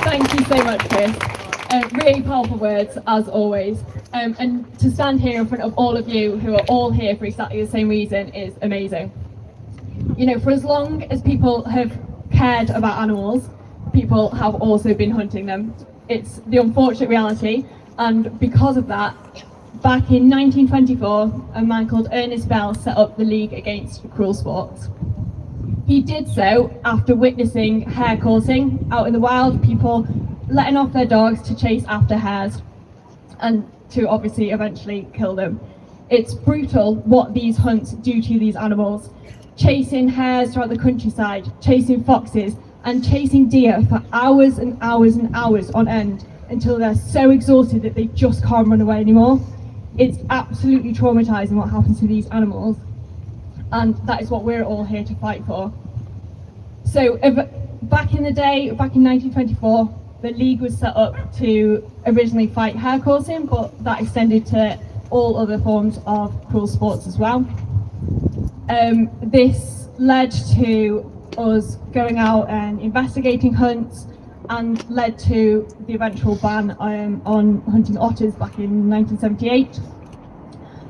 S1: Thank you so much, Chris. Really powerful words, as always. And to stand here in front of all of you who are all here for exactly the same reason is amazing. You know, for as long as people have cared about animals, people have also been hunting them. It's the unfortunate reality, and because of that, back in 1924, a man called Ernest Bell set up the League Against Cruel Sports. He did so after witnessing hare coursing out in the wild, people letting off their dogs to chase after hares and to obviously eventually kill them. It's brutal what these hunts do to these animals. Chasing hares throughout the countryside, chasing foxes, and chasing deer for hours and hours and hours on end until they're so exhausted that they just can't run away anymore. It's absolutely traumatizing what happens to these animals, and that is what we're all here to fight for. So back in the day, back in 1924, the League was set up to originally fight hare coursing, but that extended to all other forms of cruel sports as well. This led to us going out and investigating hunts and led to the eventual ban on hunting otters back in 1978.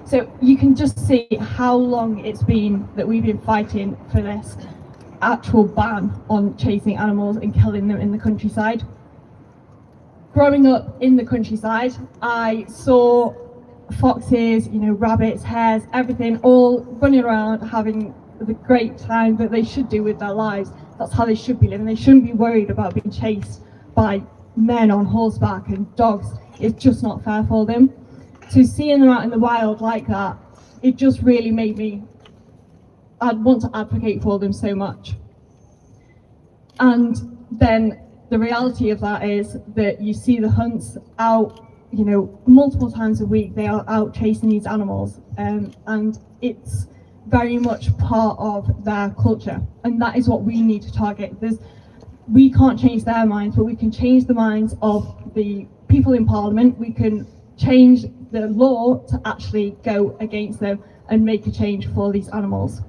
S1: So you can just see how long it's been that we've been fighting for this actual ban on chasing animals and killing them in the countryside. Growing up in the countryside, I saw foxes, you know, rabbits, hares, everything, all running around having the great time that they should do with their lives. That's how they should be living. They shouldn't be worried about being chased by men on horseback and dogs. It's just not fair for them. So seeing them out in the wild like that, it just really made me, I'd want to advocate for them so much. And then the reality of that is that you see the hunts out, you know, multiple times a week. They are out chasing these animals, and it's very much part of their culture, and that is what we need to target. We can't change their minds, but we can change the minds of the people in Parliament. We can change the law to actually go against them and make a change for these animals.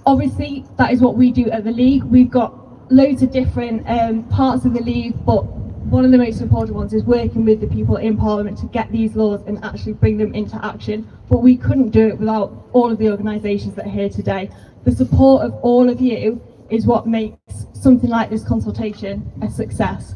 S1: Obviously, that is what we do at the League. We've got loads of different parts of the League, but one of the most important ones is working with the people in Parliament to get these laws and actually bring them into action. But we couldn't do it without all of the organisations that are here today. The support of all of you is what makes something like this consultation a success.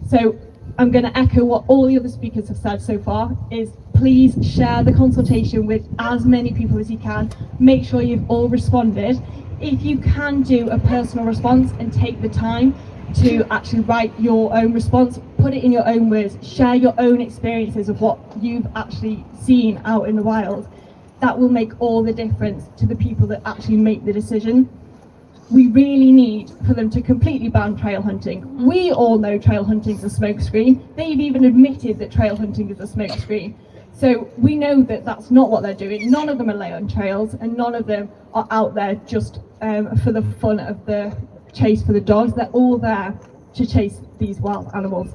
S1: So I'm going to echo what all the other speakers have said so far, is please share the consultation with as many people as you can. Make sure you've all responded. If you can do a personal response and take the time to actually write your own response, put it in your own words, share your own experiences of what you've actually seen out in the wild, that will make all the difference to the people that actually make the decision. We really need for them to completely ban trail hunting. We all know trail hunting is a smokescreen. They've even admitted that trail hunting is a smokescreen. So we know that that's not what they're doing. None of them are lay on trails, and none of them are out there just for the fun of the chase for the dogs. They're all there to chase these wild animals.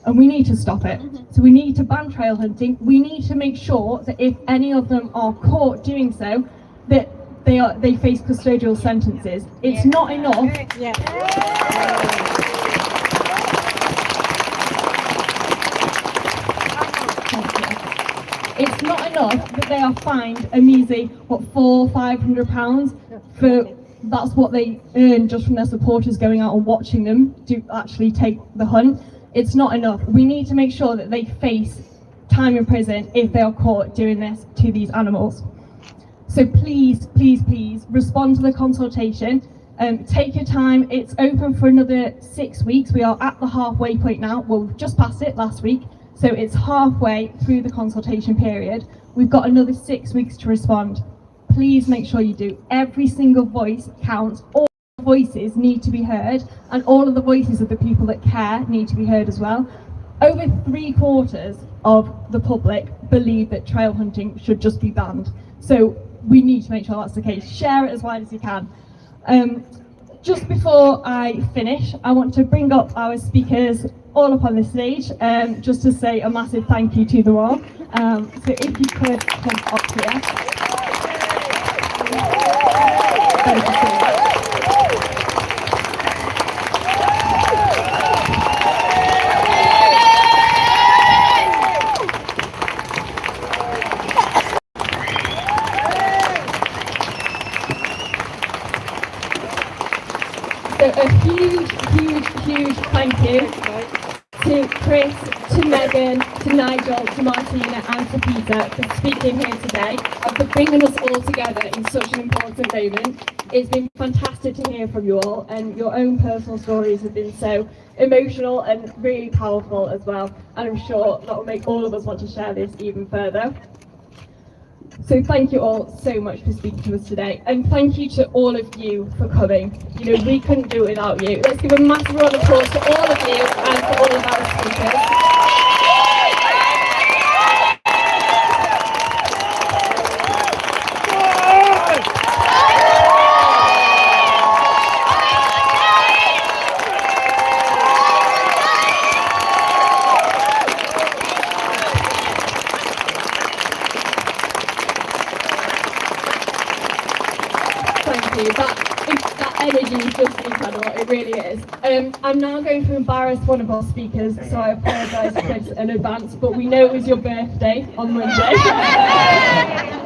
S1: and we need to stop it. So we need to ban trail hunting. We need to make sure that if any of them are caught doing so, that they face custodial sentences. It's not enough. It's not enough that they are fined a measly, £400-500 for, that's what they earn just from their supporters going out and watching them do actually take the hunt. It's not enough. We need to make sure that they face time in prison if they are caught doing this to these animals. So please, please, please respond to the consultation. Take your time. It's open for another 6 weeks. We are at the halfway point now. Well, we've just passed it last week. So it's halfway through the consultation period. We've got another 6 weeks to respond. Please make sure you do. Every single voice counts. All voices need to be heard, and all of the voices of the people that care need to be heard as well. Over 3/4 of the public believe that trail hunting should just be banned. So we need to make sure that's the case. Share it as wide as you can. Just before I finish, I want to bring up our speakers all up on the stage, just to say a massive thank you to them all. So if you could come up here. Thank you so much. So a huge thank you to Chris, to Megan, to Nigel, to Martina and to Peter for speaking here today and for bringing us all together in such an important moment. It's been fantastic to hear from you all, and your own personal stories have been so emotional and really powerful as well, and I'm sure that will make all of us want to share this even further. So thank you all so much for speaking to us today, and thank you to all of you for coming. You know, we couldn't do it without you. Let's give a massive round of applause to all of you and to all of our speakers. That energy is just incredible, it really is. I'm now going to embarrass one of our speakers, so I apologise, Chris, in advance, but we know it was your birthday on Monday.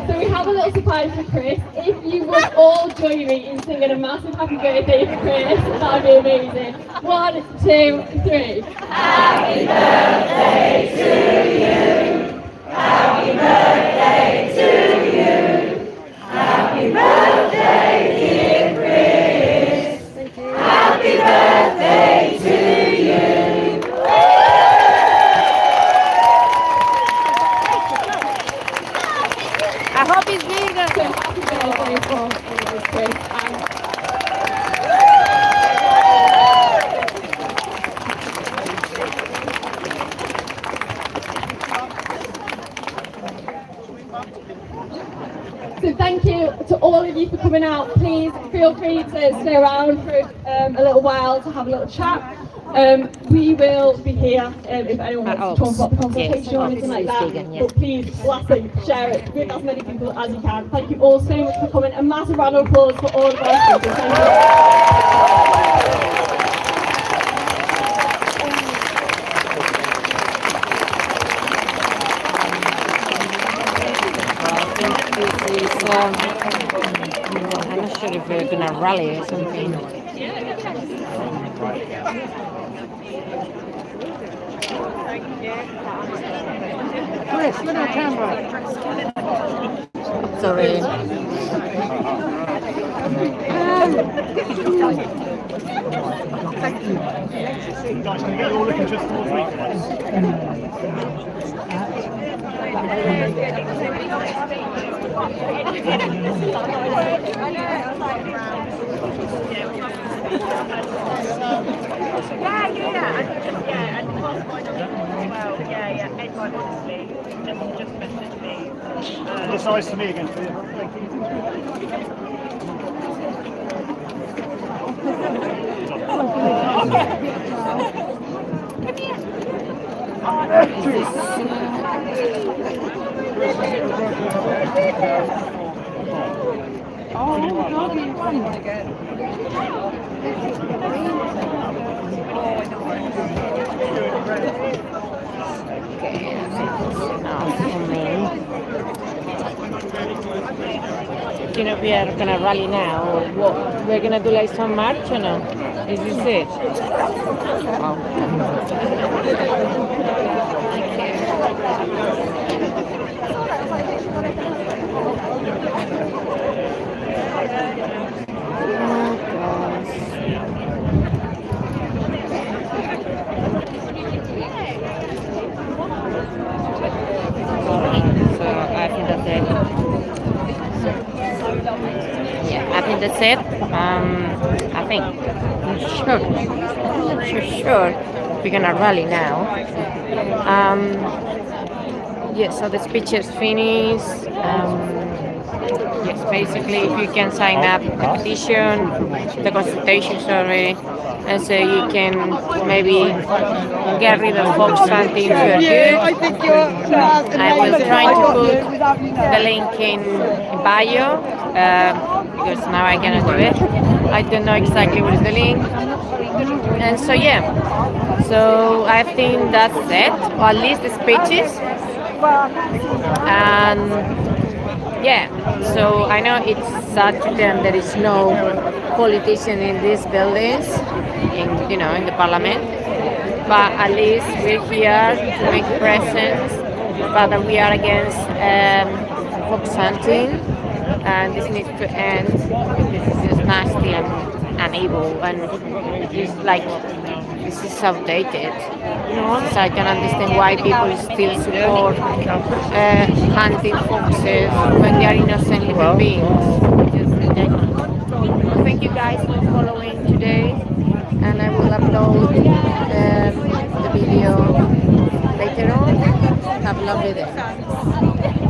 S1: So we have a little surprise for Chris. If you would all join me in singing a massive happy birthday for Chris, that would be amazing. 1, 2, 3.
S2: Happy birthday to you. Happy birthday to you. Happy birthday, dear Chris. Happy birthday to you.
S8: I hope it's big.
S1: So happy birthday for Chris. So thank you to all of you for coming out. Please feel free to stay around for a little while to have a little chat. We will be here if anyone wants to talk about the consultation or anything like that. But please, lastly, share it with as many people as you can. Thank you all so much for coming. A massive round of applause for all of our speakers. Thank you.
S8: I'm not sure if we're going to rally or something. Chris, look at the camera. Sorry.
S9: Thank you. Guys, can you get all looking just towards me? This eyes to me again. Thank you.
S8: You know, we are gonna rally now, or what? We're gonna do like some march or no? Is this it? Oh. So I think that's it. Yeah, I think that's it. I think. I'm sure. We're gonna rally now. Yes, so the speech is finished. Yes, basically, if you can sign up the petition, the consultation, sorry, and so you can maybe get rid of fox hunting for good. I will try to put the link in bio because now I cannot do it. I don't know exactly what is the link, and so yeah. So I think that's it, or at least the speeches, and. Yeah, so I know it's sad to them there is no politician in these buildings, in the parliament, but at least we're here to make a presence, but that we are against fox hunting, and this needs to end because it's just nasty and evil, and it's like, this is outdated. So I can understand why people still support hunting foxes when they are innocent little beings. Just ridiculous. Thank you guys for following today, and I will upload the video later on. Have a lovely day.